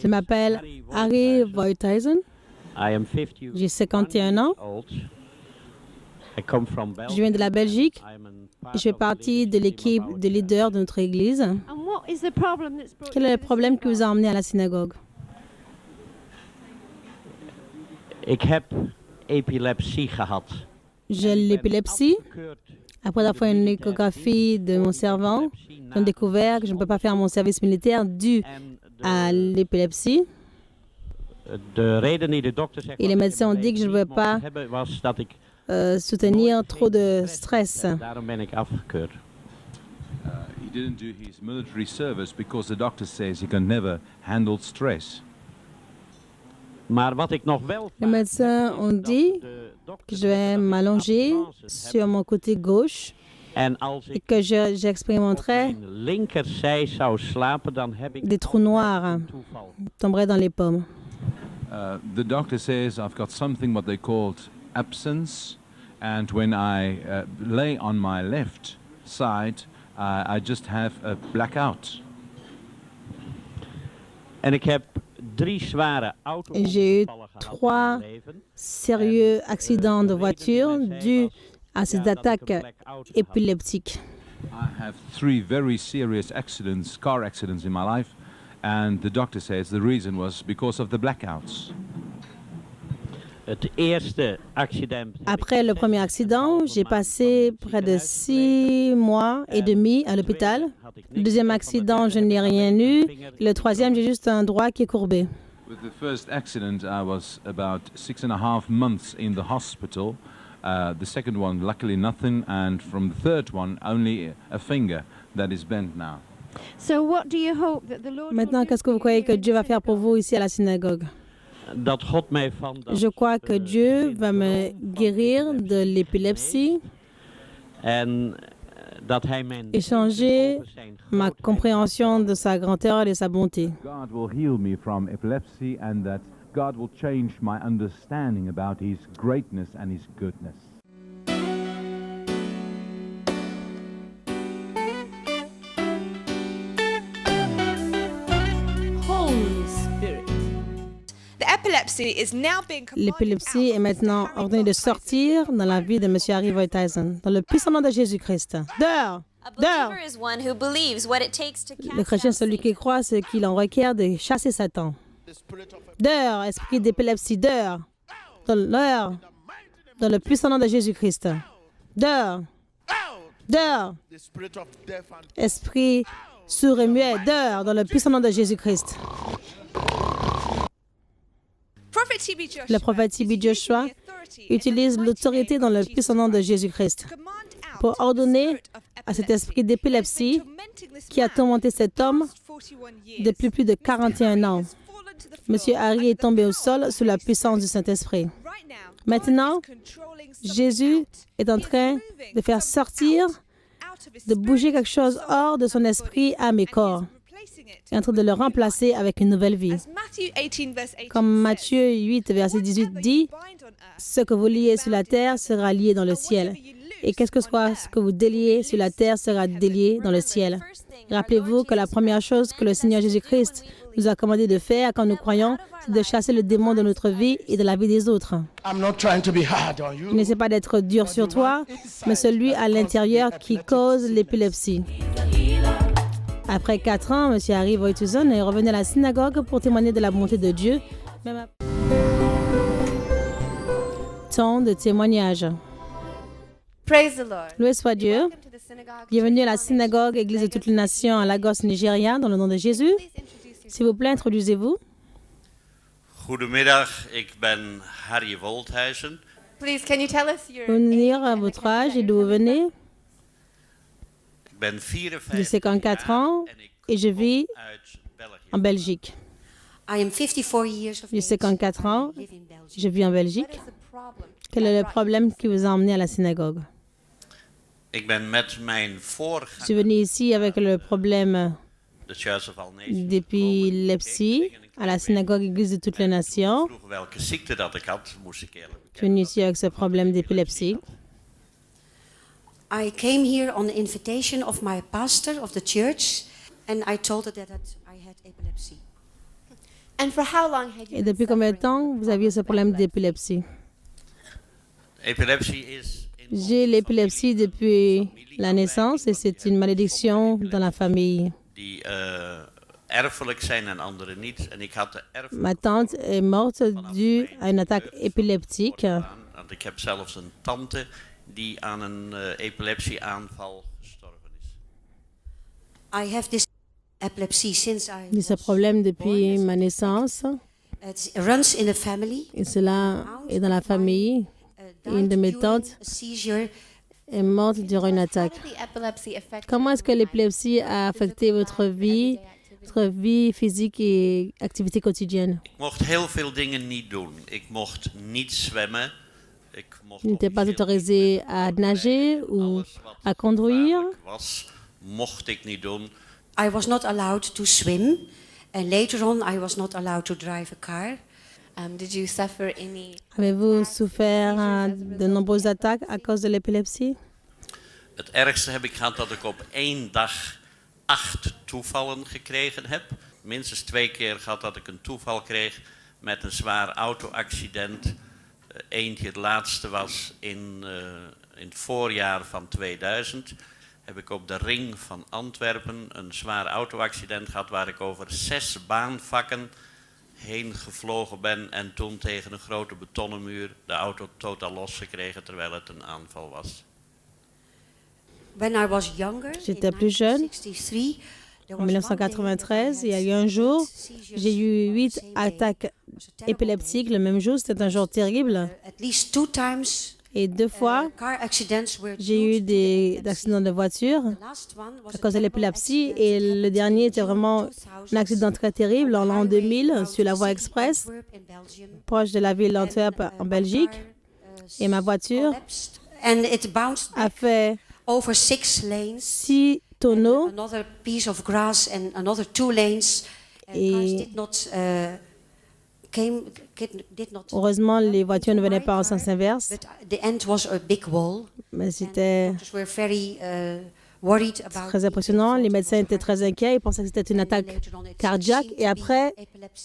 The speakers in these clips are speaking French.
Je m'appelle Harry Voythuizen. J'ai 51 ans. Je viens de la Belgique. Je fais partie de l'équipe de leaders de notre église. Quel est le problème qui vous a emmené à la synagogue? J'ai l'épilepsie. Après avoir fait une échographie de mon cerveau, j'ai découvert que je ne peux pas faire mon service militaire dû à l'épilepsie. Et les médecins ont dit que je ne peux pas soutenir trop de stress. He didn't do his military service because the doctor says he can never handle stress. Les médecins ont dit que je vais m'allonger sur mon côté gauche et que j'expérimenterai des trous noirs tomberaient dans les pommes. The doctor says I've got something what they called absence, and when I lay on my left side, I just have a blackout. J'ai eu 3 sérieux accidents de voiture dus à ces attaques épileptiques. I have 3 very serious accidents, car accidents in my life, and the doctor says the reason was because of the blackouts. Après le premier accident, j'ai passé près de 6 mois et demi à l'hôpital. Le deuxième accident, je n'ai rien eu. Le troisième, j'ai juste un doigt qui est courbé. With the first accident, I was about 6.5 months in the hospital. The second one, luckily nothing, and from the third one, only a finger that is bent now. Maintenant, qu'est-ce que vous croyez que Dieu va faire pour vous ici à la synagogue? Je crois que Dieu va me guérir de l'épilepsie et changer ma compréhension de sa grandeur et de sa bonté. God will heal me from epilepsy, and that God will change my understanding about His greatness and His goodness. L'épilepsie est maintenant ordonnée de sortir dans la vie de M. Harry Voythuizen, dans le puissant nom de Jésus-Christ. Dehors! Dehors! Le chrétien, celui qui croit ce qu'il en requiert de chasser Satan. Dehors, esprit d'épilepsie, dehors! Dehors! Dans le puissant nom de Jésus-Christ. Dehors! Dehors! Esprit sourd et muet, dehors! Dans le puissant nom de Jésus-Christ. Le prophète T.B. Joshua utilise l'autorité dans le puissant nom de Jésus-Christ pour ordonner à cet esprit d'épilepsie qui a tourmenté cet homme depuis plus de 41 ans. Monsieur Harry est tombé au sol sous la puissance du Saint-Esprit. Maintenant, Jésus est en train de faire sortir, de bouger quelque chose hors de son esprit, âme et corps. Est en train de le remplacer avec une nouvelle vie. Comme Matthieu 8, verset 18 dit, « Ce que vous liez sur la terre sera lié dans le ciel. Et qu'est-ce que vous déliez sur la terre sera délié dans le ciel. » Rappelez-vous que la première chose que le Seigneur Jésus-Christ nous a commandé de faire quand nous croyons, c'est de chasser le démon de notre vie et de la vie des autres. Je n'essaie pas d'être dur sur toi, mais celui à l'intérieur qui cause l'épilepsie. Après 4 ans, M. Harry Voythuizen est revenu à la synagogue pour témoigner de la bonté de Dieu. Temps de témoignage. Loué soit Dieu. Bienvenue à la synagogue Église de toutes les nations à Lagos, Nigeria, dans le nom de Jésus. S'il vous plaît, introduisez-vous. Goedemiddag, ik ben Harry Voythuizen. Pouvez-vous nous dire votre âge et d'où vous venez? J'ai 54 ans et je vis en Belgique. J'ai 54 ans, je vis en Belgique. Quel est le problème qui vous a emmené à la synagogue? Ik ben met mijn Je suis venu ici avec le problème de Church of All Nations. d'épilepsie à la synagogue Église de toutes les nations. Vroegen welke ziekte dat ik had, moest ik eerlijk Je suis venu ici avec ce problème d'épilepsie. I came here on the invitation of my pastor of the church, and I told her that I had epilepsy. Et depuis combien de temps vous aviez ce problème d'épilepsie? J'ai l'épilepsie depuis la naissance et c'est une malédiction dans la famille. Ma tante est morte due à une attaque épileptique. Ik heb zelfs een tante die aan een epilepsieaanval gestorven is. I have this epilepsy since I J'ai ce problème depuis ma naissance. It runs in the family. Et cela est dans la famille. Une de mes tantes est morte durant une attaque. Comment est-ce que l'épilepsie a affecté votre vie physique et activité quotidienne? Ik mocht heel veel dingen niet doen. Ik mocht niet zwemmen. Je n'étais pas autorisé à nager ou à conduire. Mocht ik niet doen. I was not allowed to swim, and later on I was not allowed to drive a car. Did you suffer any? Avez-vous souffert de nombreuses attaques à cause de l'épilepsie? Het ergste heb ik gehad dat ik op 1 dag 8 toevallen gekregen heb. Minstens 2 keer gehad dat ik een toeval kreeg met een zwaar auto-accident. Eentje, het laatste was in het voorjaar van 2000. Heb ik op de ring van Antwerpen een zwaar auto-accident gehad waar ik over 6 baanvakken heen gevlogen ben en toen tegen een grote betonnen muur de auto totaal losgekregen terwijl het een aanval was. When I was younger, J'étais plus jeune. En 1993, il y a eu un jour, j'ai eu 8 attaques épileptiques le même jour. C'était un jour terrible. Et 2 fois, j'ai eu des accidents de voiture à cause de l'épilepsie. Et le dernier était vraiment un accident très terrible en l'an 2000 sur la voie express, proche de la ville d'Antwerp en Belgique. Et ma voiture a fait 6 tonneaux. Another piece of grass and another 2 lanes. Heureusement, les voitures ne venaient pas en sens inverse. The end was a big wall. Mais c'était Were very worried about très impressionnant. Les médecins étaient très inquiets. Ils pensaient que c'était une attaque cardiaque. Et après,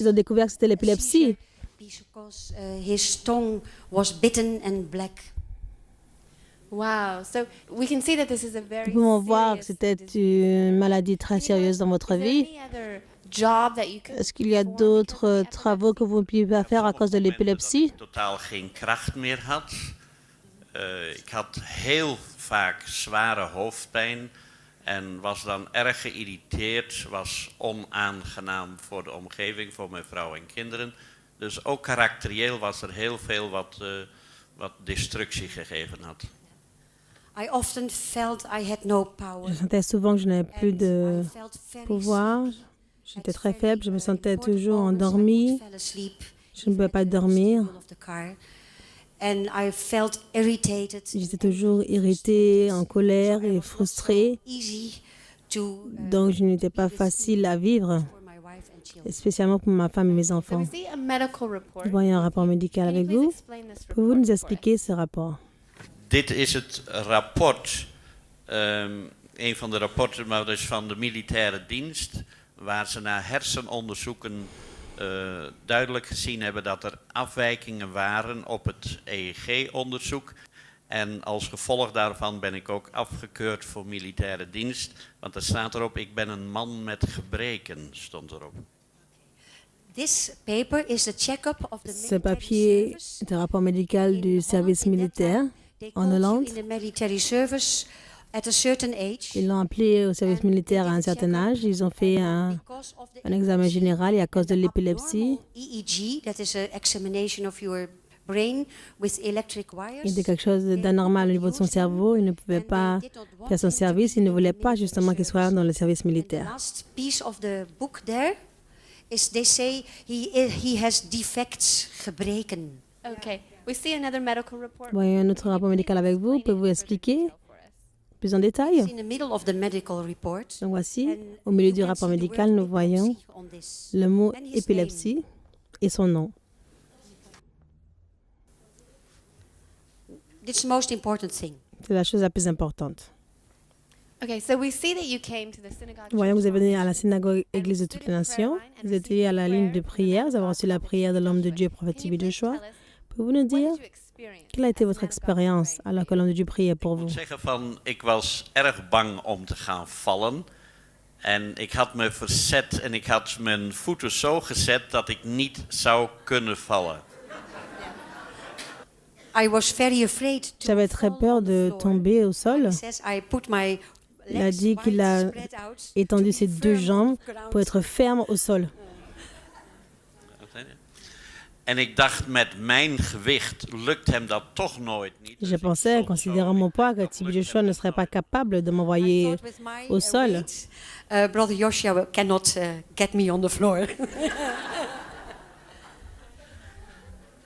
ils ont découvert que c'était l'épilepsie. Because his tongue was bitten and black. Wow. So we can see that this is a very Nous pouvons voir que c'était une maladie très sérieuse dans votre vie. Est-ce qu'il y a d'autres travaux que vous ne pouvez pas faire à cause de l'épilepsie? Totaal geen kracht meer had. Ik had heel vaak zware hoofdpijn en was dan erg geïrriteerd, was onaangenaam voor de omgeving, voor mijn vrouw en kinderen. Dus ook karakterieel was er heel veel wat destructie gegeven had. I often felt I had no power. Je sentais souvent que je n'avais plus de pouvoir. J'étais très faible, je me sentais toujours endormie. Je ne pouvais pas dormir. J'étais toujours irritée, en colère et frustrée. Donc je n'étais pas facile à vivre, spécialement pour ma femme et mes enfants. Nous voyons un rapport médical avec vous. Pouvez-vous nous expliquer ce rapport? Dit is het rapport, een van de rapporten, maar dus van de militaire dienst, waar ze na hersenonderzoeken duidelijk gezien hebben dat er afwijkingen waren op het EEG-onderzoek. En als gevolg daarvan ben ik ook afgekeurd voor militaire dienst, want er staat erop, ik ben een man met gebreken, stond erop. Ce papier est un rapport médical du service militaire en Hollande. Ils l'ont appelé au service militaire à un certain âge. Ils ont fait un examen général et à cause de l'épilepsie, il était quelque chose d'anormal au niveau de son cerveau. Il ne pouvait pas faire son service. Il ne voulait pas justement qu'il soit dans le service militaire. Okay. We see another medical report. Voyons un autre rapport médical avec vous. Pouvez-vous expliquer plus en détail? Donc voici, au milieu du rapport médical, nous voyons le mot épilepsie et son nom. C'est la chose la plus importante. Okay, so we see that you came to the synagogue. Voyons que vous êtes venu à la synagogue Église de toutes les nations. Vous étiez à la ligne de prière. Vous avez reçu la prière de l'homme de Dieu, prophète TB Joshua. Pouvez-vous nous dire quelle a été votre expérience alors que l'homme de Dieu priait pour vous? Zeggen van, ik was erg bang om te gaan vallen. En ik had me verzet en ik had mijn voeten zo gezet dat ik niet zou kunnen vallen. I was very afraid to J'avais très fall peur on the de floor. tomber au sol. He says, I put my Il a legs dit qu'il a wide spread out étendu to ses be deux firm jambes on the ground. pour être ferme au sol. En ik dacht, met mijn gewicht lukt hem dat toch nooit niet. Je pensais, considérant mon poids, que TB Joshua ne serait pas capable de I m'envoyer thought with my au sol. weight, Brother Joshua cannot get me on the floor.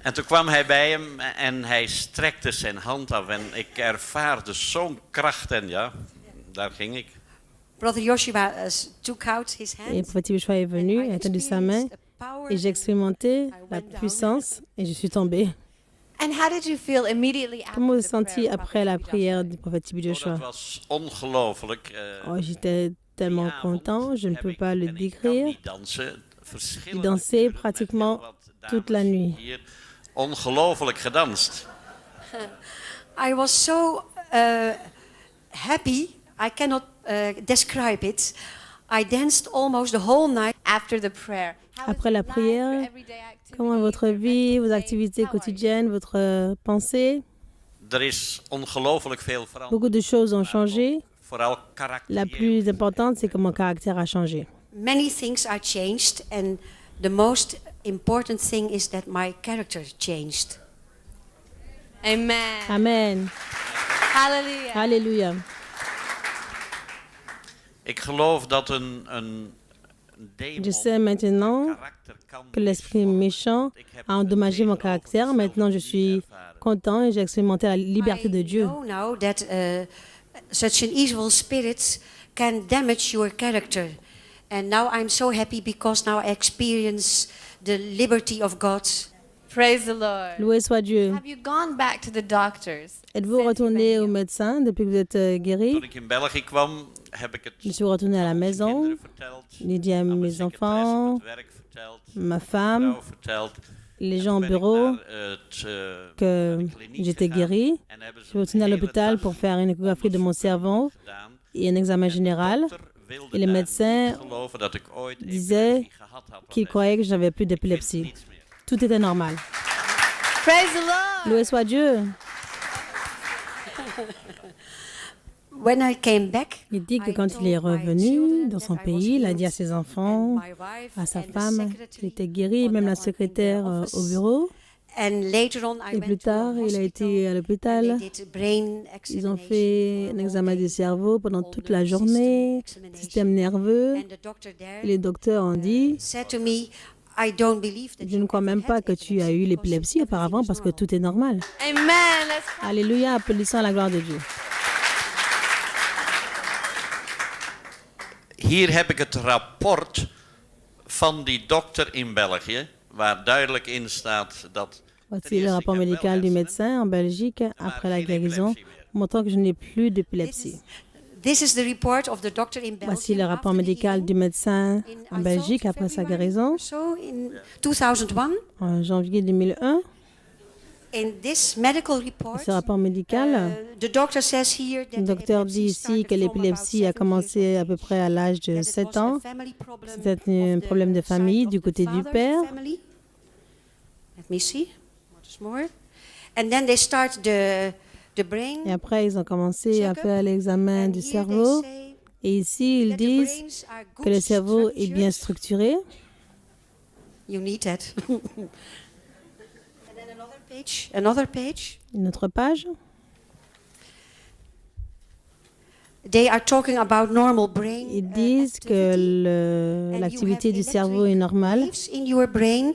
En toen kwam hij bij hem en hij strekte zijn hand af. En ik ervaarde zo'n kracht en ja, daar ging ik. Brother Joshua took out his Et hand. le prophète TB Joshua est venu, a étendu sa main, et j'ai expérimenté la puissance et je suis tombée. And how did you feel immediately after Comment vous the vous sentiez prayer of après la Prophet prière Joshua? du prophète TB Oh, Joshua? dat was ongelooflijk. Oh, j'étais tellement content, je ne peux pas le Ik kan décrire. niet dansen. J'ai dansé pratiquement toute la nuit. Hier ongelooflijk gedanst. I was so happy, I cannot describe it. I danced almost the whole night. After the prayer. How was Après la your life, prière, your everyday activities, comment est votre your vie, mental vos state? activités How are you? quotidiennes, votre pensée? Er is ongelooflijk veel veranderd. Beaucoup de choses ont changé. Vooral La karakterieel. plus importante, c'est que mon caractère a changé. Many things are changed, and the most important thing is that my character changed. Amen. Amen. Hallelujah. Alléluia. Ik geloof dat een demon Je sais maintenant karakter kan que l'esprit méchant a endommagé mon caractère. Maintenant, je suis content et j'ai expérimenté la liberté de I Dieu. know now that such an evil spirit can damage your character. And now I'm so happy because now I experience the liberty of God. Praise the Lord. Loué soit Dieu. Have you gone back to the doctors? Êtes-vous retourné au médecin depuis que vous êtes guéri? Toen ik in België kwam, heb ik het Je suis retourné à la aan mijn maison. kinderen verteld, J'ai dit à aan mijn mes secretaresse op enfants, het werk verteld, ma femme, vrouw verteld. les En gens au toen ben ik bureau naar que de kliniek j'étais gegaan guéri. en hebben Je ze suis retourné à een hele l'hôpital dag pour faire une échographie de mon cerveau gedaan. et un examen général. Dokter wilde Et les daar médecins niet geloven dat ik ooit disaient epilepsie gehad had, want qu'ils hij croyaient que je n'avais plus vindt d'épilepsie. niets meer. Tout était normal. Praise the Lord. Loué soit Dieu. When I came back, Il dit que quand il est revenu dans son pays, il a dit à ses enfants, à sa femme, qu'il était guéri, même la secrétaire au bureau. And later on, I Et went plus to a tard, il a été à hospital l'hôpital. and they did a brain Ils ont examination fait for un all examen day, du cerveau pendant all toute the la journée, system système examination. nerveux. And the doctor there Et les docteurs ont dit, said to me, I don't believe that je ne you crois ever même pas had que tu as eu epilepsy l'épilepsie because auparavant everything parce is que normal. tout est normal. Amen. Let's clap. Alléluia, applaudissons à la gloire de Dieu. Hier heb ik het rapport van die dokter in België, waar duidelijk in staat dat Voici le rapport médical du médecin en Belgique après la guérison, montrant que je n'ai plus d'épilepsie. This is the report of the doctor in Belgium. Voici le rapport after the médical healing du médecin in, en I Belgique thought, après sa February guérison or So in 2001. en janvier 2001. In this medical report, Ce rapport médical, the doctor says here that le the docteur epilepsy dit ici started que from l'épilepsie a about 7 commencé years à of peu age, près à l'âge de that it 7 was a ans. family problem C'était un of the problème de side famille of du the côté du father's père. family. Let me see. What is more? And then they start the brain. Et après, ils ont commencé à check-up. faire l'examen And du here they cerveau. say Et ici, ils that the disent brains are good que le cerveau est bien structured. structuré. You need that. And then another page. Une autre page. They are talking about normal brain Ils disent que activity. And l'activité you du have cerveau est electric normale, waves in your brain,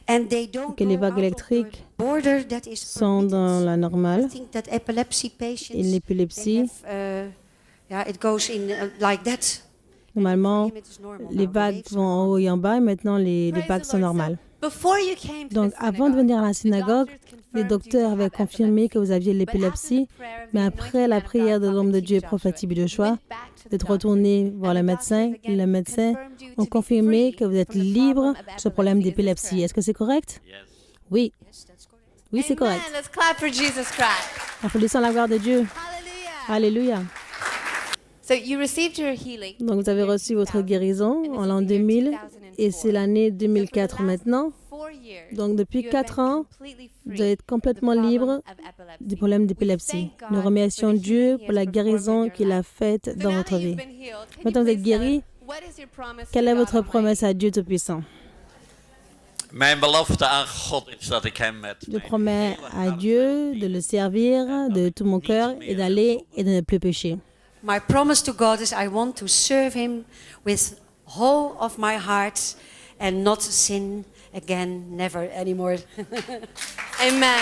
and they don't que les go vagues out of the électriques border that is sont permitted. dans la I normale. think that epilepsy patients, Et l'épilepsie, they have, yeah, it goes in like that. normalement, For him it is normal les now. The vagues waves vont en haut et en bas, et maintenant les Praise vagues the sont Lord. normales. Before you came to Donc, the avant de venir à la synagogue, les les docteurs avaient confirmé que vous aviez l'épilepsie, mais après la prière de l'homme de Dieu, prophète T.B. Joshua, d'être retourné voir le médecin ont confirmé que vous êtes libre de ce problème d'épilepsie. Est-ce que c'est correct? Oui. Oui, c'est correct. Let's clap for Jesus Christ. Applaudissons la gloire de Dieu. Hallelujah. Alléluia. So you received your healing. Donc, vous avez reçu votre guérison en l'an 2000 et c'est l'année 2004 maintenant. 4 years. Donc, depuis you have 4 been ans, completely vous free êtes complètement of the libre problem of epilepsy. du problème d'épilepsie. Nous remercions Dieu pour la guérison qu'il a faite So dans now votre that vie. you've been healed, can you Maintenant, vous êtes please tell guéri. us, what is your promise Quelle to est God votre Almighty? promesse à Dieu Tout-Puissant? Mijn belofte aan God is dat ik hem met Je mijn promets hele à hart Dieu de le servir de tout mon cœur et d'aller et de ne plus pécher. My promise to God is I want to serve Him with whole of my heart and not sin again, never anymore. Amen.